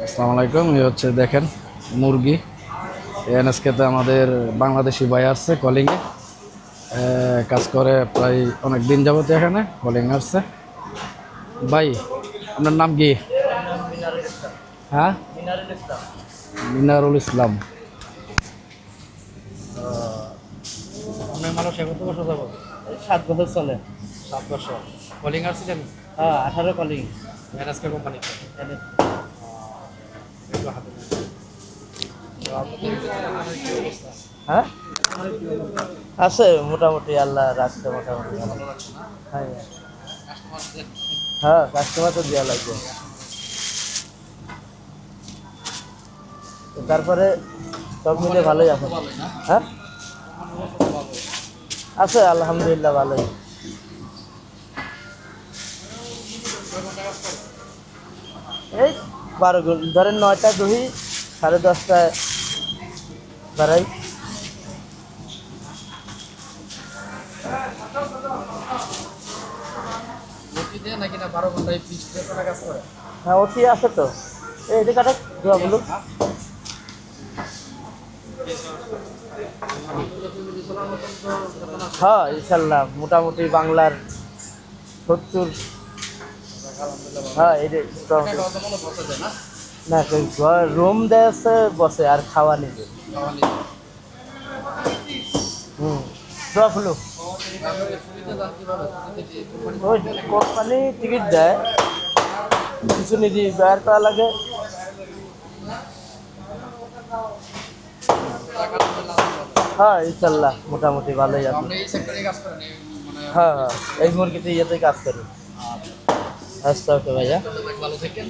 আসসালামু আলাইকুম। এই হচ্ছে দেখেন মুরগি। এনএসকেতে আমাদের বাংলাদেশি ভাই আসছে কলিংয়ে, কাজ করে প্রায় অনেক দিন যাবত এখানে কলিং আসছে। ভাই, আপনার নাম কি? আমার নাম মিনারুল ইসলাম। হ্যাঁ, মিনারুল ইসলাম। মিনারুল ইসলাম। আপনার মানুষ কত বছর যাবো? এই 7 বছর চলে। 7 বছর কলিং আসছিলেন? হ্যাঁ, 18 কলিং। এনএসকে কোম্পানিতে। হ্যাঁ, আছে মোটামুটি, আল্লাহ রাখছে মোটামুটি ভালো। হ্যাঁ হ্যাঁ, কাস্টমার তো দেওয়া লাগবে। তো তারপরে সব মিলে ভালোই আছে। হ্যাঁ, আছে আলহামদুলিল্লাহ ভালোই। এই 12 ঘন্টা ধরেন, 9টায় দুই, 10:30টায় বেড়াই। নাকি না 12 ঘন্টায় 20 টাকা কাজ করে? হ্যাঁ, ওটি আছে তো। এই যে কাটে দোয়া বলুন। হ্যাঁ, ইনশাল্লাহ মোটামুটি বাংলার 70। হ্যাঁ, এই যে না, রুম দেয় আছে, বসে আর খাওয়া নিজে। দোয়া বলুন। ওই কোম্পানি টিকিট দেয়, কিছু নিজে ব্যয় করা লাগে। হ্যাঁ, ইনশাল্লাহ মোটামুটি ভালোই আছে। হ্যাঁ হ্যাঁ, এই মুরগিতে ইয়েতে কাজ করি। আচ্ছা, ওকে ভাইয়া। ভালো থাকেন।